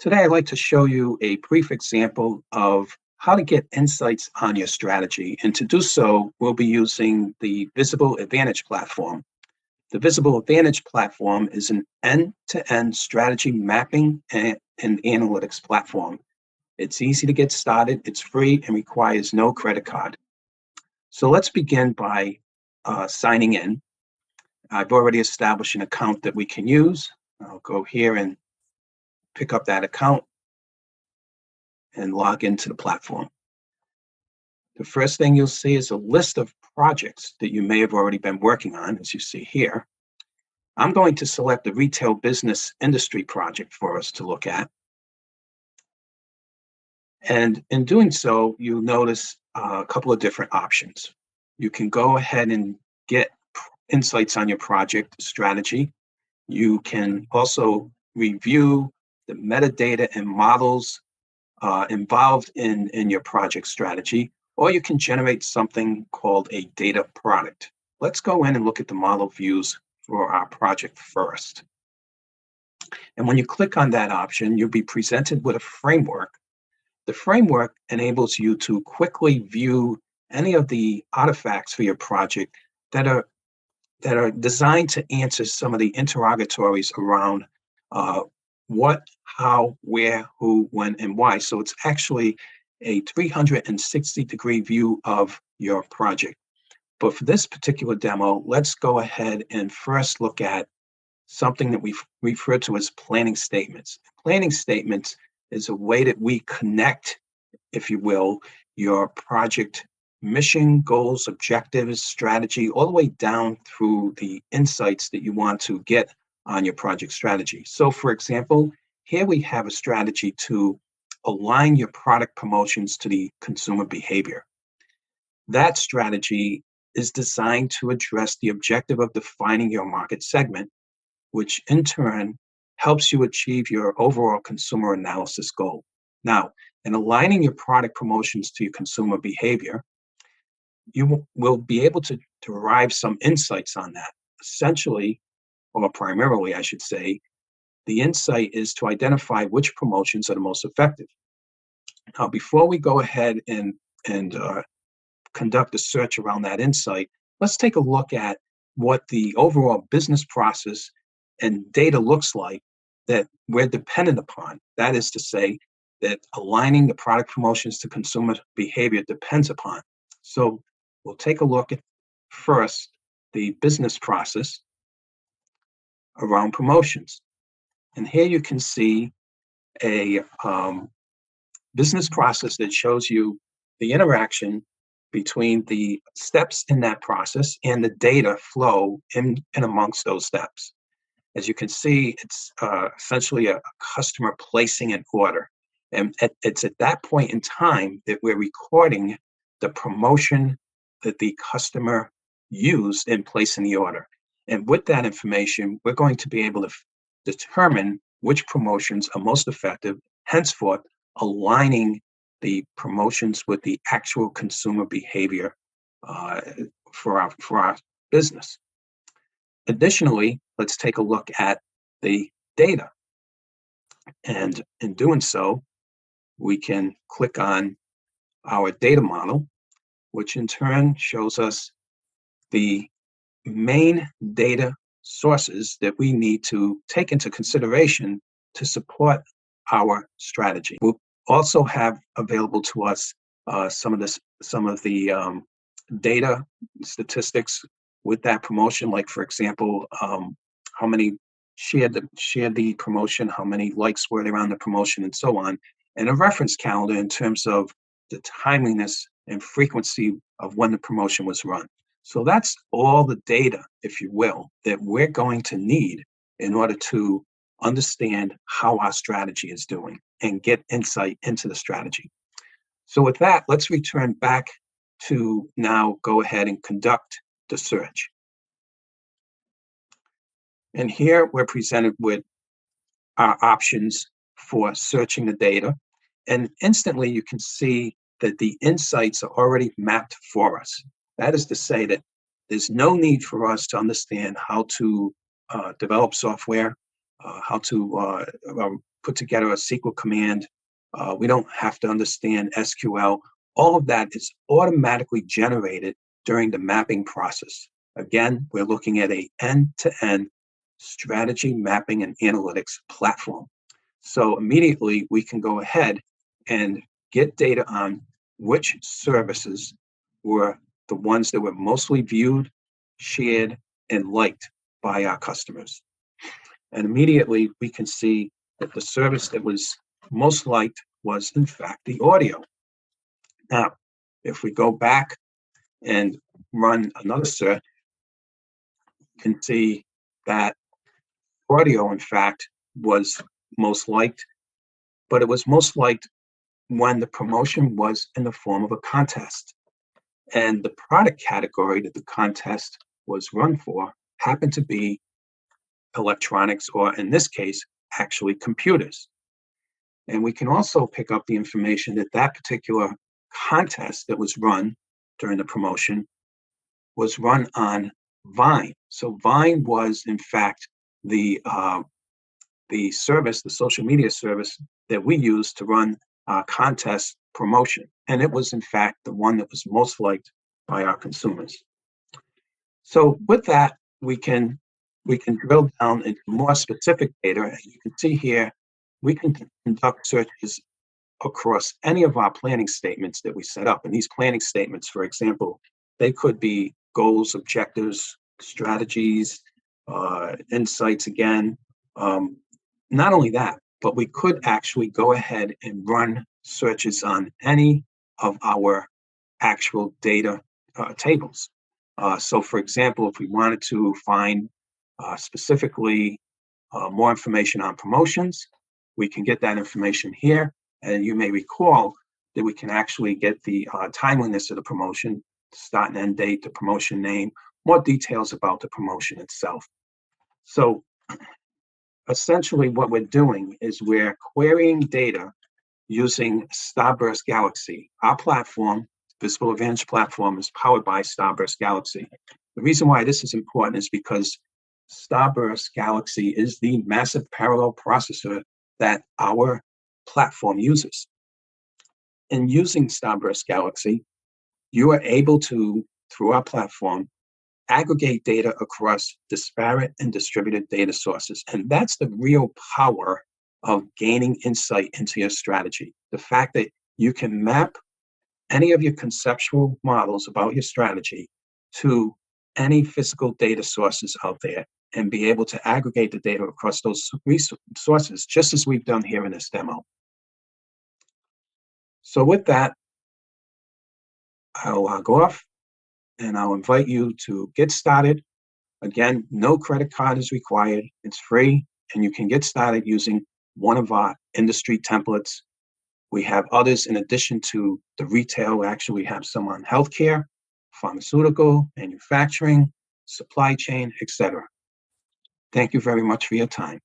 Today, I'd like to show you a brief example of how to get insights on your strategy. And to do so, we'll be using the Visible Advantage platform. The Visible Advantage platform is an end-to-end strategy mapping and analytics platform. It's easy to get started, it's free, and requires no credit card. So let's begin by signing in. I've already established an account that we can use. I'll go here and pick up that account and log into the platform. The first thing you'll see is a list of projects that you may have already been working on, as you see here. I'm going to select the retail business industry project for us to look at. And in doing so, you'll notice a couple of different options. You can go ahead and get insights on your project strategy. You can also review the metadata and models involved in your project strategy, or you can generate something called a data product. Let's go in and look at the model views for our project first. And when you click on that option, you'll be presented with a framework. The framework enables you to quickly view any of the artifacts for your project that are designed to answer some of the interrogatories around what, how, where, who, when, and why. So it's actually a 360-degree view of your project. But for this particular demo, let's go ahead and first look at something that we refer to as planning statements. Planning statements is a way that we connect, if you will, your project mission, goals, objectives, strategy, all the way down through the insights that you want to get on your project strategy. So for example, here we have a strategy to align your product promotions to the consumer behavior. That strategy is designed to address the objective of defining your market segment, which in turn helps you achieve your overall consumer analysis goal. Now, in aligning your product promotions to your consumer behavior, you will be able to derive some insights on that. Essentially, or primarily, I should say, the insight is to identify which promotions are the most effective. Now, before we go ahead and conduct a search around that insight, let's take a look at what the overall business process and data looks like that we're dependent upon. That is to say that aligning the product promotions to consumer behavior depends upon. So we'll take a look at first the business process around promotions. And here you can see a business process that shows you the interaction between the steps in that process and the data flow in amongst those steps. As you can see, it's essentially a customer placing an order. And it's at that point in time that we're recording the promotion that the customer used in placing the order. And with that information, we're going to be able to determine which promotions are most effective, henceforth aligning the promotions with the actual consumer behavior for our business. Additionally, let's take a look at the data. And in doing so, we can click on our data model, which in turn shows us the main data sources that we need to take into consideration to support our strategy. We'll also have available to us some of the data statistics with that promotion, like for example, how many shared the promotion, how many likes were there on the promotion, and so on, and a reference calendar in terms of the timeliness and frequency of when the promotion was run. So that's all the data, if you will, that we're going to need in order to understand how our strategy is doing and get insight into the strategy. So with that, let's return back to now go ahead and conduct the search. And here we're presented with our options for searching the data. And instantly you can see that the insights are already mapped for us. That is to say that there's no need for us to understand how to develop software, how to put together a SQL command. We don't have to understand SQL. All of that is automatically generated during the mapping process. Again, we're looking at a end-to-end strategy mapping and analytics platform. So immediately we can go ahead and get data on which services were the ones that were mostly viewed, shared, and liked by our customers. And immediately we can see that the service that was most liked was, in fact, the audio. Now, if we go back and run another search, you can see that audio, in fact, was most liked, but it was most liked when the promotion was in the form of a contest. And the product category that the contest was run for happened to be electronics, or in this case, actually computers. And we can also pick up the information that that particular contest that was run during the promotion was run on Vine. So Vine was, in fact, the service, the social media service that we use to run contest promotion. And it was, in fact, the one that was most liked by our consumers. So with that, we can drill down into more specific data. As you can see here, we can conduct searches across any of our planning statements that we set up. And these planning statements, for example, they could be goals, objectives, strategies, insights again. Not only that, but we could actually go ahead and run searches on any of our actual data tables. So for example, if we wanted to find specifically more information on promotions, we can get that information here. And you may recall that we can actually get the timeliness of the promotion, start and end date, the promotion name, more details about the promotion itself. So essentially what we're doing is we're querying data using Starburst Galaxy. Our platform, Visible Advantage platform, is powered by Starburst Galaxy. The reason why this is important is because Starburst Galaxy is the massive parallel processor that our platform uses. In using Starburst Galaxy, you are able to, through our platform, aggregate data across disparate and distributed data sources. And that's the real power of gaining insight into your strategy. The fact that you can map any of your conceptual models about your strategy to any physical data sources out there and be able to aggregate the data across those sources, just as we've done here in this demo. So with that, I'll log off and I'll invite you to get started. Again, no credit card is required. It's free, and you can get started using one of our industry templates. We have others in addition to the retail. Actually, we have some on healthcare, pharmaceutical, manufacturing, supply chain, etc. Thank you very much for your time.